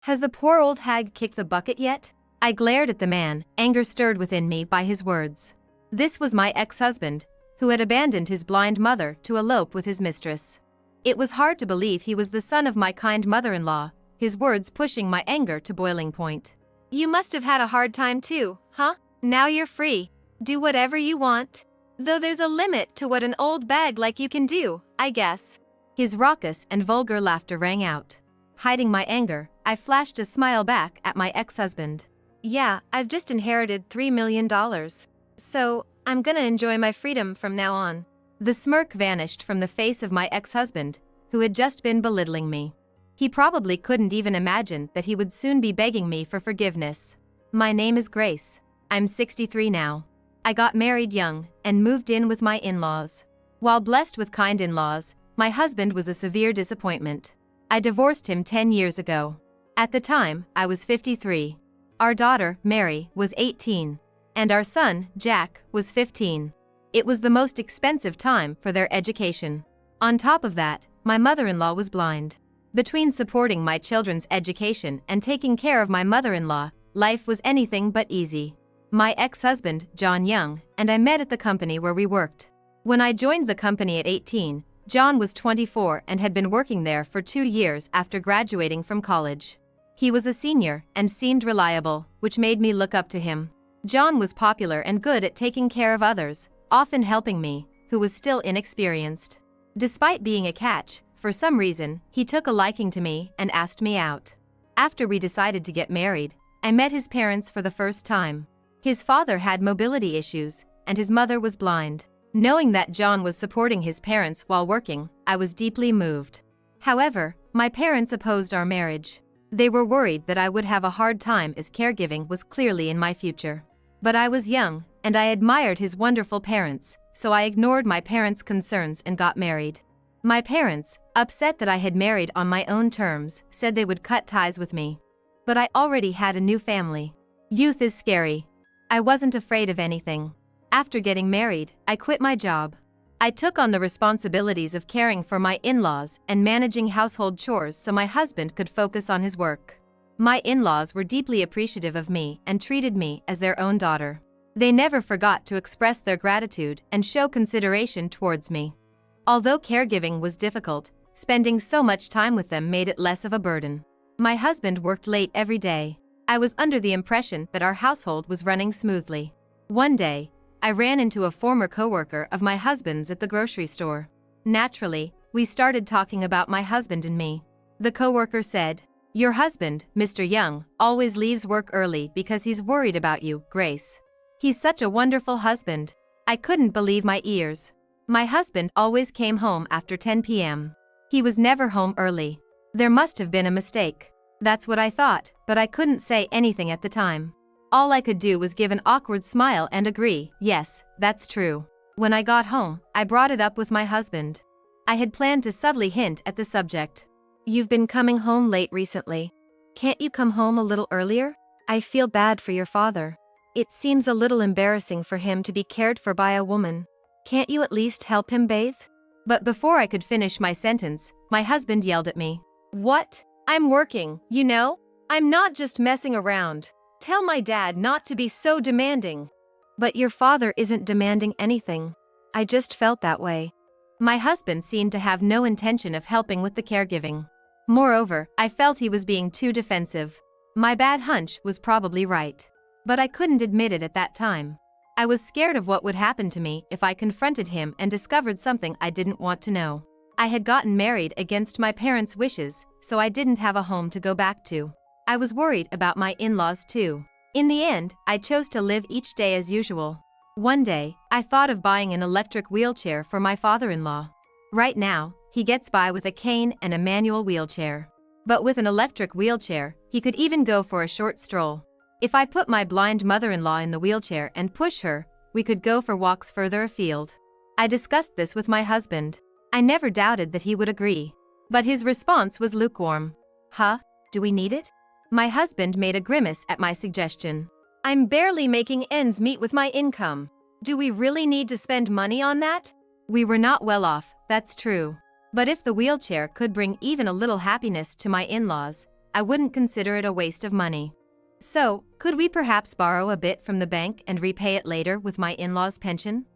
Has the poor old hag kicked the bucket yet? I glared at the man, anger stirred within me by his words. This was my ex-husband, who had abandoned his blind mother to elope with his mistress. It was hard to believe he was the son of my kind mother-in-law, his words pushing my anger to boiling point. You must have had a hard time too, huh? Now you're free. Do whatever you want. Though there's a limit to what an old bag like you can do, I guess. His raucous and vulgar laughter rang out. Hiding my anger, I flashed a smile back at my ex-husband. Yeah, I've just inherited $3 million. So, I'm gonna enjoy my freedom from now on. The smirk vanished from the face of my ex-husband, who had just been belittling me. He probably couldn't even imagine that he would soon be begging me for forgiveness. My name is Grace. I'm 63 now. I got married young and moved in with my in-laws. While blessed with kind in-laws, my husband was a severe disappointment. I divorced him 10 years ago. At the time, I was 53. Our daughter, Mary, was 18. And our son, Jack, was 15. It was the most expensive time for their education. On top of that, my mother-in-law was blind. Between supporting my children's education and taking care of my mother-in-law, life was anything but easy. My ex-husband, John Young, and I met at the company where we worked. When I joined the company at 18, John was 24 and had been working there for 2 years after graduating from college. He was a senior and seemed reliable, which made me look up to him. John was popular and good at taking care of others, often helping me, who was still inexperienced. Despite being a catch, for some reason, he took a liking to me and asked me out. After we decided to get married, I met his parents for the first time. His father had mobility issues, and his mother was blind. Knowing that John was supporting his parents while working, I was deeply moved. However, my parents opposed our marriage. They were worried that I would have a hard time as caregiving was clearly in my future. But I was young, and I admired his wonderful parents, so I ignored my parents' concerns and got married. My parents, upset that I had married on my own terms, said they would cut ties with me. But I already had a new family. Youth is scary. I wasn't afraid of anything. After getting married, I quit my job. I took on the responsibilities of caring for my in-laws and managing household chores so my husband could focus on his work. My in-laws were deeply appreciative of me and treated me as their own daughter. They never forgot to express their gratitude and show consideration towards me. Although caregiving was difficult, spending so much time with them made it less of a burden. My husband worked late every day. I was under the impression that our household was running smoothly. One day, I ran into a former coworker of my husband's at the grocery store. Naturally, we started talking about my husband and me. The coworker said, "Your husband, Mr. Young, always leaves work early because he's worried about you, Grace. He's such a wonderful husband." I couldn't believe my ears. My husband always came home after 10 p.m. He was never home early. There must have been a mistake. That's what I thought, but I couldn't say anything at the time. All I could do was give an awkward smile and agree, yes, that's true. When I got home, I brought it up with my husband. I had planned to subtly hint at the subject. "You've been coming home late recently. Can't you come home a little earlier? I feel bad for your father. It seems a little embarrassing for him to be cared for by a woman. Can't you at least help him bathe?" But before I could finish my sentence, my husband yelled at me. "What? I'm working, you know? I'm not just messing around. Tell my dad not to be so demanding." "But your father isn't demanding anything. I just felt that way." My husband seemed to have no intention of helping with the caregiving. Moreover, I felt he was being too defensive. My bad hunch was probably right. But I couldn't admit it at that time. I was scared of what would happen to me if I confronted him and discovered something I didn't want to know. I had gotten married against my parents' wishes, so I didn't have a home to go back to. I was worried about my in-laws too. In the end, I chose to live each day as usual. One day, I thought of buying an electric wheelchair for my father-in-law. Right now, he gets by with a cane and a manual wheelchair. But with an electric wheelchair, he could even go for a short stroll. If I put my blind mother-in-law in the wheelchair and push her, we could go for walks further afield. I discussed this with my husband. I never doubted that he would agree. But his response was lukewarm. "Huh? Do we need it?" My husband made a grimace at my suggestion. "I'm barely making ends meet with my income. Do we really need to spend money on that?" We were not well off, that's true. But if the wheelchair could bring even a little happiness to my in-laws, I wouldn't consider it a waste of money. So, could we perhaps borrow a bit from the bank and repay it later with my in-laws' pension?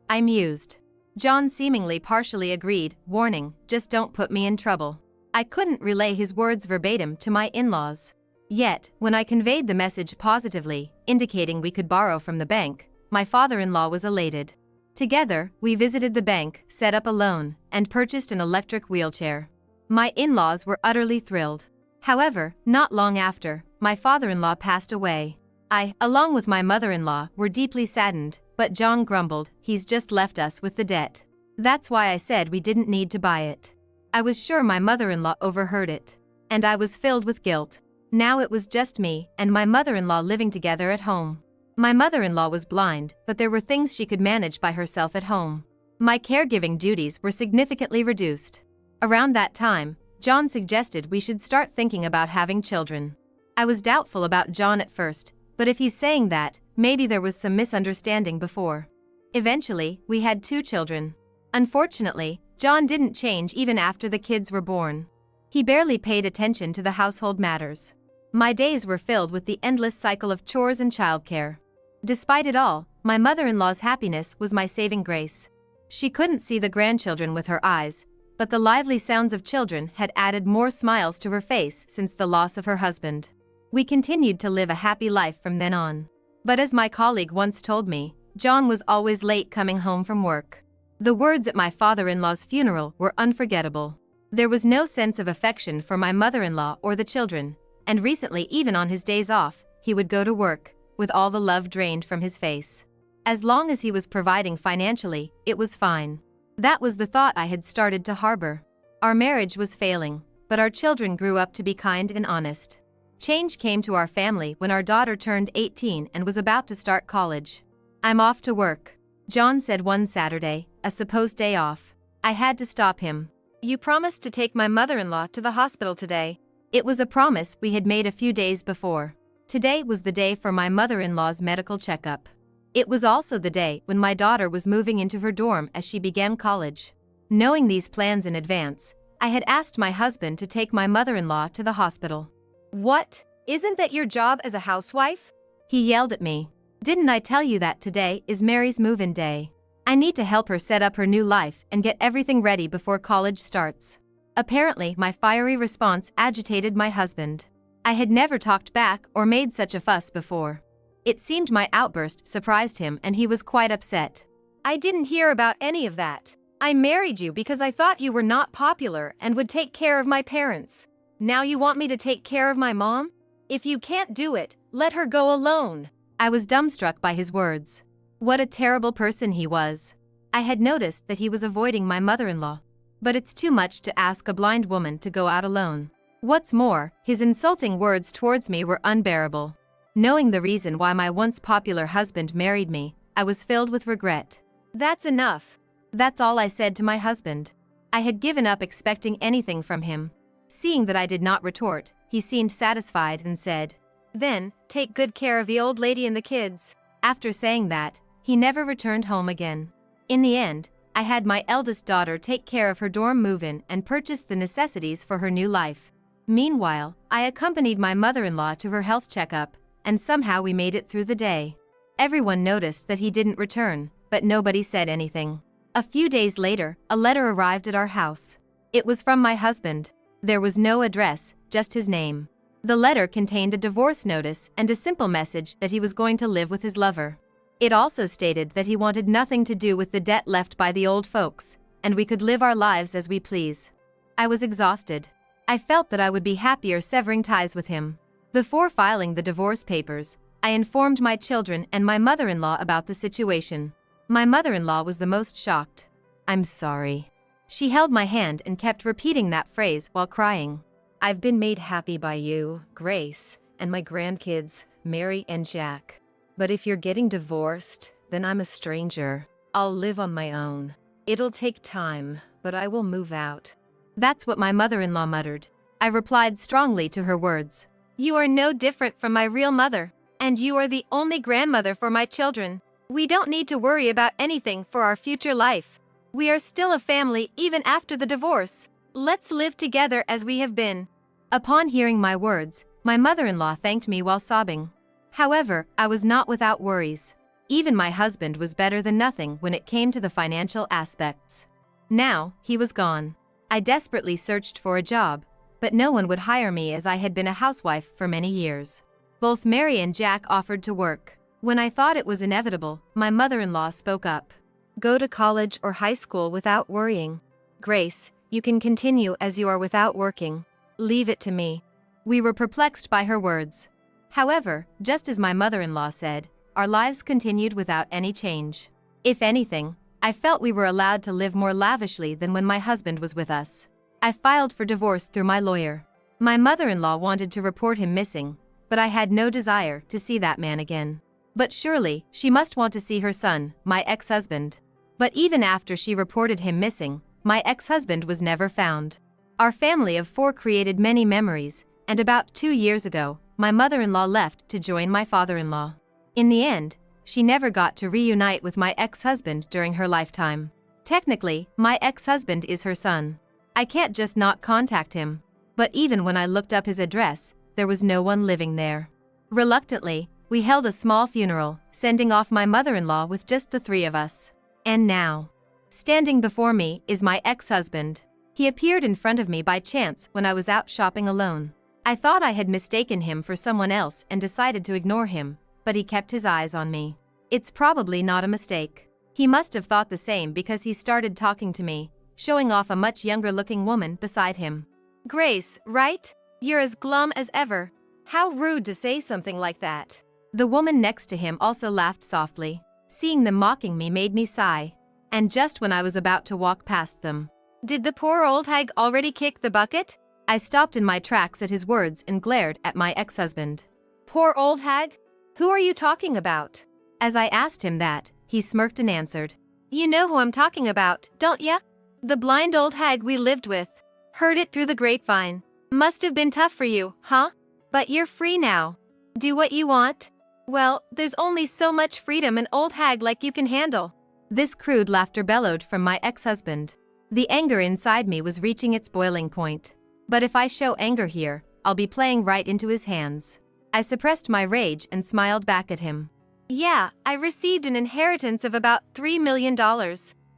I mused. John seemingly partially agreed, warning, just don't put me in trouble. I couldn't relay his words verbatim to my in-laws. Yet, when I conveyed the message positively, indicating we could borrow from the bank, my father-in-law was elated. Together, we visited the bank, set up a loan, and purchased an electric wheelchair. My in-laws were utterly thrilled. However, not long after, my father-in-law passed away. I, along with my mother-in-law, were deeply saddened, but John grumbled, he's just left us with the debt. That's why I said we didn't need to buy it. I was sure my mother-in-law overheard it. And I was filled with guilt. Now it was just me and my mother-in-law living together at home. My mother-in-law was blind, but there were things she could manage by herself at home. My caregiving duties were significantly reduced. Around that time, John suggested we should start thinking about having children. I was doubtful about John at first, but if he's saying that, maybe there was some misunderstanding before. Eventually, we had 2 children. Unfortunately, John didn't change even after the kids were born. He barely paid attention to the household matters. My days were filled with the endless cycle of chores and childcare. Despite it all, my mother-in-law's happiness was my saving grace. She couldn't see the grandchildren with her eyes, but the lively sounds of children had added more smiles to her face since the loss of her husband. We continued to live a happy life from then on. But as my colleague once told me, John was always late coming home from work. The words at my father-in-law's funeral were unforgettable. There was no sense of affection for my mother-in-law or the children, and recently even on his days off, he would go to work, with all the love drained from his face. As long as he was providing financially, it was fine. That was the thought I had started to harbor. Our marriage was failing, but our children grew up to be kind and honest. Change came to our family when our daughter turned 18 and was about to start college. I'm off to work, John said one Saturday, a supposed day off. I had to stop him. You promised to take my mother-in-law to the hospital today. It was a promise we had made a few days before. Today was the day for my mother-in-law's medical checkup. It was also the day when my daughter was moving into her dorm as she began college. Knowing these plans in advance, I had asked my husband to take my mother-in-law to the hospital. What? Isn't that your job as a housewife? He yelled at me. Didn't I tell you that today is Mary's move-in day? I need to help her set up her new life and get everything ready before college starts. Apparently, my fiery response agitated my husband. I had never talked back or made such a fuss before. It seemed my outburst surprised him and he was quite upset. I didn't hear about any of that. I married you because I thought you were not popular and would take care of my parents. Now you want me to take care of my mom? If you can't do it, let her go alone. I was dumbstruck by his words. What a terrible person he was. I had noticed that he was avoiding my mother-in-law. But it's too much to ask a blind woman to go out alone. What's more, his insulting words towards me were unbearable. Knowing the reason why my once popular husband married me, I was filled with regret. That's enough. That's all I said to my husband. I had given up expecting anything from him. Seeing that I did not retort, he seemed satisfied and said, "Then, take good care of the old lady and the kids." After saying that, he never returned home again. In the end, I had my eldest daughter take care of her dorm move-in and purchase the necessities for her new life. Meanwhile, I accompanied my mother-in-law to her health checkup, and somehow we made it through the day. Everyone noticed that he didn't return, but nobody said anything. A few days later, a letter arrived at our house. It was from my husband. There was no address, just his name. The letter contained a divorce notice and a simple message that he was going to live with his lover. It also stated that he wanted nothing to do with the debt left by the old folks, and we could live our lives as we please. I was exhausted. I felt that I would be happier severing ties with him. Before filing the divorce papers, I informed my children and my mother-in-law about the situation. My mother-in-law was the most shocked. "I'm sorry." She held my hand and kept repeating that phrase while crying. "I've been made happy by you, Grace, and my grandkids, Mary and Jack. But if you're getting divorced, then I'm a stranger. I'll live on my own. It'll take time, but I will move out." That's what my mother-in-law muttered. I replied strongly to her words. "You are no different from my real mother, and you are the only grandmother for my children. We don't need to worry about anything for our future life. We are still a family even after the divorce. Let's live together as we have been." Upon hearing my words, my mother-in-law thanked me while sobbing. However, I was not without worries. Even my husband was better than nothing when it came to the financial aspects. Now, he was gone. I desperately searched for a job, but no one would hire me as I had been a housewife for many years. Both Mary and Jack offered to work. When I thought it was inevitable, my mother-in-law spoke up. Go to college or high school without worrying. Grace, you can continue as you are without working. Leave it to me. We were perplexed by her words. However, just as my mother-in-law said, our lives continued without any change. If anything, I felt we were allowed to live more lavishly than when my husband was with us. I filed for divorce through my lawyer. My mother-in-law wanted to report him missing, but I had no desire to see that man again. But surely, she must want to see her son, my ex-husband. But even after she reported him missing, my ex-husband was never found. Our family of 4 created many memories, and about 2 years ago, my mother-in-law left to join my father-in-law. In the end, she never got to reunite with my ex-husband during her lifetime. Technically, my ex-husband is her son. I can't just not contact him. But even when I looked up his address, there was no one living there. Reluctantly, we held a small funeral, sending off my mother-in-law with just the 3 of us. And now, standing before me is my ex-husband. He appeared in front of me by chance when I was out shopping alone. I thought I had mistaken him for someone else and decided to ignore him, but he kept his eyes on me. It's probably not a mistake. He must have thought the same because he started talking to me, showing off a much younger-looking woman beside him. Grace, right? You're as glum as ever. How rude to say something like that. The woman next to him also laughed softly. Seeing them mocking me made me sigh. And just when I was about to walk past them. Did the poor old hag already kick the bucket? I stopped in my tracks at his words and glared at my ex-husband. Poor old hag? Who are you talking about? As I asked him that, he smirked and answered. You know who I'm talking about, don't ya? The blind old hag we lived with. Heard it through the grapevine. Must have been tough for you, huh? But you're free now. Do what you want? Well, there's only so much freedom an old hag like you can handle. This crude laughter bellowed from my ex-husband. The anger inside me was reaching its boiling point. But if I show anger here, I'll be playing right into his hands. I suppressed my rage and smiled back at him. Yeah, I received an inheritance of about $3 million.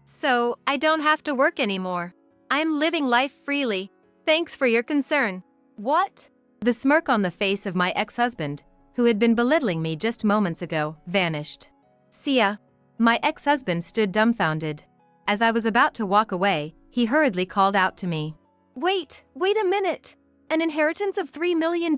So, I don't have to work anymore. I'm living life freely. Thanks for your concern. What? The smirk on the face of my ex-husband, who had been belittling me just moments ago, vanished. See ya. My ex-husband stood dumbfounded. As I was about to walk away, he hurriedly called out to me. Wait a minute. An inheritance of $3 million?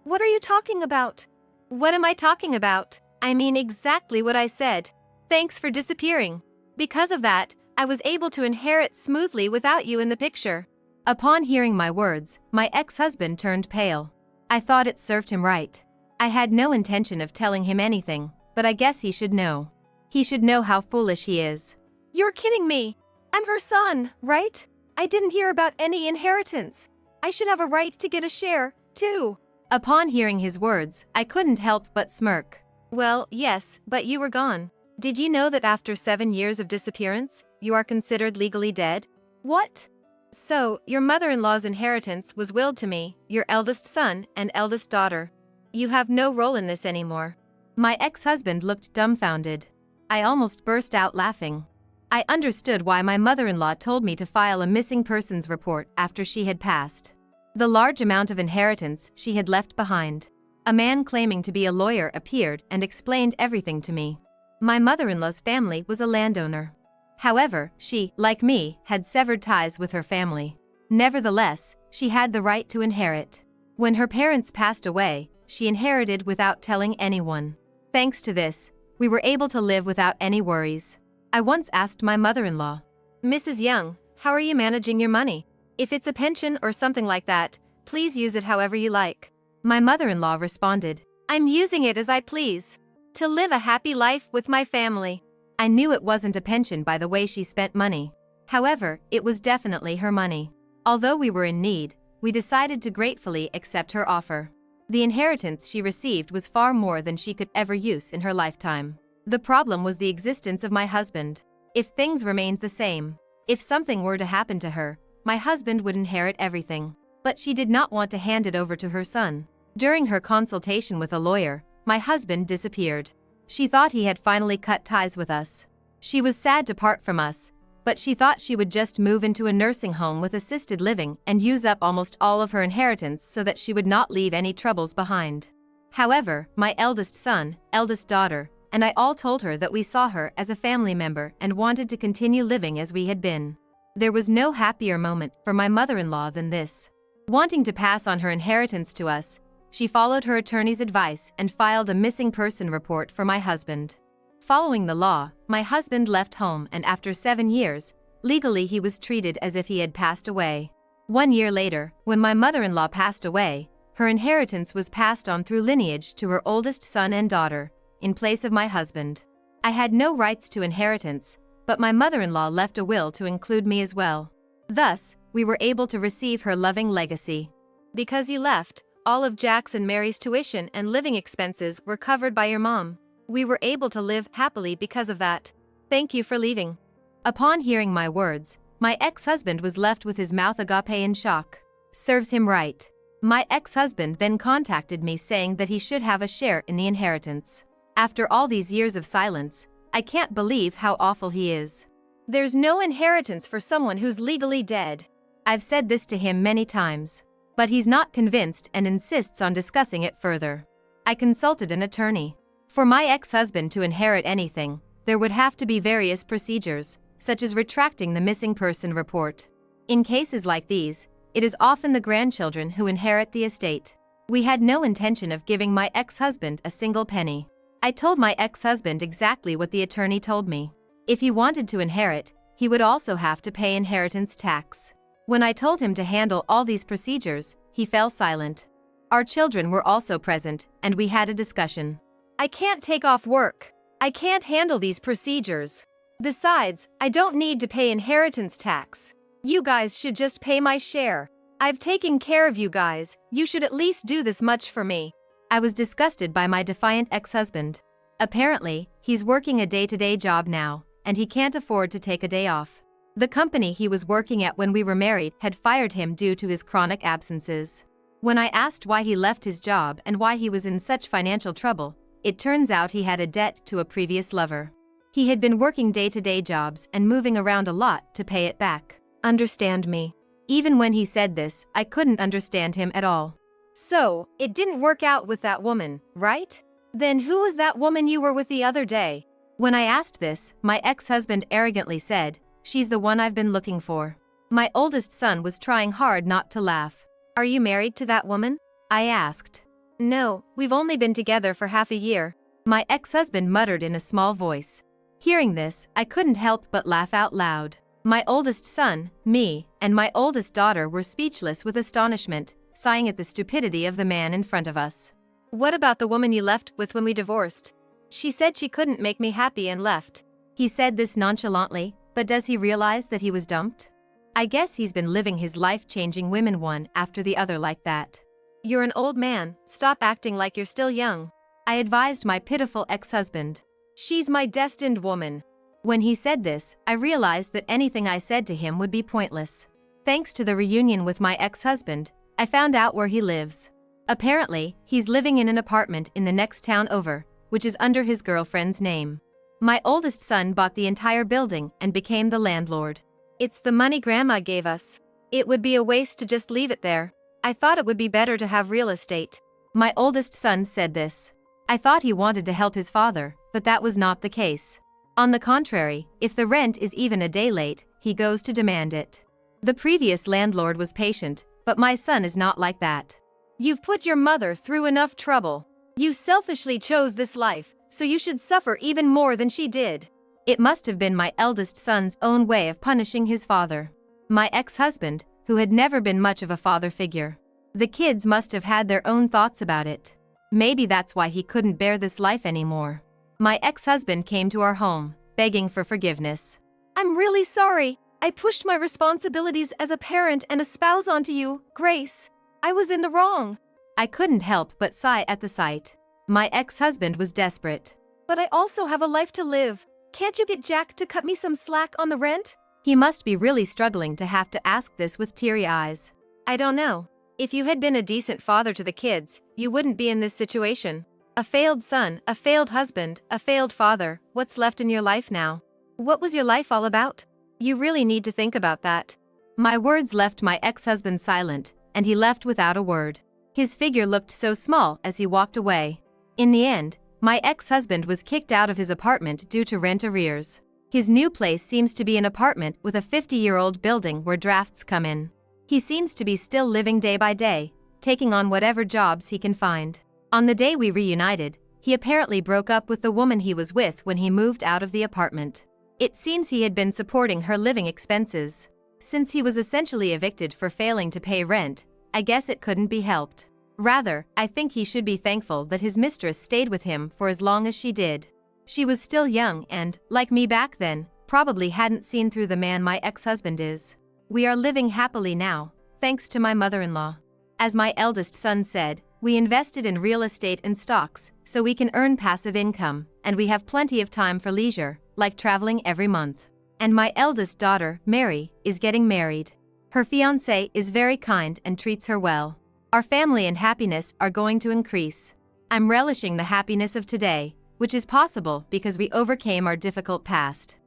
What are you talking about? What am I talking about? I mean exactly what I said. Thanks for disappearing. Because of that, I was able to inherit smoothly without you in the picture. Upon hearing my words, my ex-husband turned pale. I thought it served him right. I had no intention of telling him anything, but I guess he should know. He should know how foolish he is. You're kidding me. I'm her son, right? I didn't hear about any inheritance. I should have a right to get a share, too. Upon hearing his words, I couldn't help but smirk. Well, yes, but you were gone. Did you know that after 7 years of disappearance, you are considered legally dead? What? So, your mother-in-law's inheritance was willed to me, your eldest son and eldest daughter. You have no role in this anymore. My ex-husband looked dumbfounded. I almost burst out laughing. I understood why my mother-in-law told me to file a missing persons report after she had passed. The large amount of inheritance she had left behind. A man claiming to be a lawyer appeared and explained everything to me. My mother-in-law's family was a landowner. However, she, like me, had severed ties with her family. Nevertheless, she had the right to inherit. When her parents passed away, she inherited without telling anyone. Thanks to this, we were able to live without any worries. I once asked my mother-in-law, Mrs. Young, how are you managing your money? If it's a pension or something like that, please use it however you like. My mother-in-law responded, I'm using it as I please. To live a happy life with my family. I knew it wasn't a pension by the way she spent money. However, it was definitely her money. Although we were in need, we decided to gratefully accept her offer. The inheritance she received was far more than she could ever use in her lifetime. The problem was the existence of my husband. If things remained the same, if something were to happen to her, my husband would inherit everything. but she did not want to hand it over to her son. During her consultation with a lawyer, my husband disappeared. She thought he had finally cut ties with us. She was sad to part from us, but she thought she would just move into a nursing home with assisted living and use up almost all of her inheritance so that she would not leave any troubles behind. However, my eldest son, eldest daughter, and I all told her that we saw her as a family member and wanted to continue living as we had been. There was no happier moment for my mother-in-law than this. Wanting to pass on her inheritance to us, she followed her attorney's advice and filed a missing person report for my husband. Following the law, my husband left home, and after 7 years, legally he was treated as if he had passed away. 1 year later, when my mother-in-law passed away, her inheritance was passed on through lineage to her oldest son and daughter, in place of my husband. I had no rights to inheritance, but my mother-in-law left a will to include me as well. Thus, we were able to receive her loving legacy. Because you left, all of Jack's and Mary's tuition and living expenses were covered by your mom. We were able to live happily because of that. Thank you for leaving. Upon hearing my words, my ex-husband was left with his mouth agape in shock. Serves him right. My ex-husband then contacted me saying that he should have a share in the inheritance. After all these years of silence, I can't believe how awful he is. There's no inheritance for someone who's legally dead. I've said this to him many times, but he's not convinced and insists on discussing it further. I consulted an attorney. For my ex-husband to inherit anything, there would have to be various procedures, such as retracting the missing person report. In cases like these, it is often the grandchildren who inherit the estate. We had no intention of giving my ex-husband a single penny. I told my ex-husband exactly what the attorney told me. If he wanted to inherit, he would also have to pay inheritance tax. When I told him to handle all these procedures, he fell silent. Our children were also present, and we had a discussion. I can't take off work. I can't handle these procedures. Besides, I don't need to pay inheritance tax. You guys should just pay my share. I've taken care of you guys, you should at least do this much for me. I was disgusted by my defiant ex-husband. Apparently, he's working a day-to-day job now, and he can't afford to take a day off. The company he was working at when we were married had fired him due to his chronic absences. When I asked why he left his job and why he was in such financial trouble, it turns out he had a debt to a previous lover. He had been working day-to-day jobs and moving around a lot to pay it back. Understand me. Even when he said this, I couldn't understand him at all. So, it didn't work out with that woman, right? Then who was that woman you were with the other day? When I asked this, my ex-husband arrogantly said, "She's the one I've been looking for." My oldest son was trying hard not to laugh. Are you married to that woman? I asked. No, we've only been together for half a year. My ex-husband muttered in a small voice. Hearing this, I couldn't help but laugh out loud. My oldest son, me, and my oldest daughter were speechless with astonishment, sighing at the stupidity of the man in front of us. What about the woman you left with when we divorced? She said she couldn't make me happy and left. He said this nonchalantly, but does he realize that he was dumped? I guess he's been living his life changing women one after the other like that. You're an old man, stop acting like you're still young. I advised my pitiful ex-husband. She's my destined woman. When he said this, I realized that anything I said to him would be pointless. Thanks to the reunion with my ex-husband, I found out where he lives. Apparently, he's living in an apartment in the next town over, which is under his girlfriend's name. My oldest son bought the entire building and became the landlord. It's the money Grandma gave us. It would be a waste to just leave it there. I thought it would be better to have real estate. My oldest son said this. I thought he wanted to help his father, but that was not the case. On the contrary, if the rent is even a day late, he goes to demand it. The previous landlord was patient, but my son is not like that. You've put your mother through enough trouble. You selfishly chose this life, so you should suffer even more than she did. It must have been my eldest son's own way of punishing his father. My ex-husband, who had never been much of a father figure. The kids must have had their own thoughts about it. Maybe that's why he couldn't bear this life anymore. My ex-husband came to our home, begging for forgiveness. I'm really sorry. I pushed my responsibilities as a parent and a spouse onto you, Grace. I was in the wrong. I couldn't help but sigh at the sight. My ex-husband was desperate. But I also have a life to live. Can't you get Jack to cut me some slack on the rent? He must be really struggling to have to ask this with teary eyes. I don't know. If you had been a decent father to the kids, you wouldn't be in this situation. A failed son, a failed husband, a failed father, what's left in your life now? What was your life all about? You really need to think about that. My words left my ex-husband silent, and he left without a word. His figure looked so small as he walked away. In the end, my ex-husband was kicked out of his apartment due to rent arrears. His new place seems to be an apartment with a 50-year-old building where drafts come in. He seems to be still living day by day, taking on whatever jobs he can find. On the day we reunited, he apparently broke up with the woman he was with when he moved out of the apartment. It seems he had been supporting her living expenses. Since he was essentially evicted for failing to pay rent, I guess it couldn't be helped. Rather, I think he should be thankful that his mistress stayed with him for as long as she did. She was still young and, like me back then, probably hadn't seen through the man my ex-husband is. We are living happily now, thanks to my mother-in-law. As my eldest son said, we invested in real estate and stocks, so we can earn passive income, and we have plenty of time for leisure, like traveling every month. And my eldest daughter, Mary, is getting married. Her fiancé is very kind and treats her well. Our family and happiness are going to increase. I'm relishing the happiness of today, which is possible because we overcame our difficult past.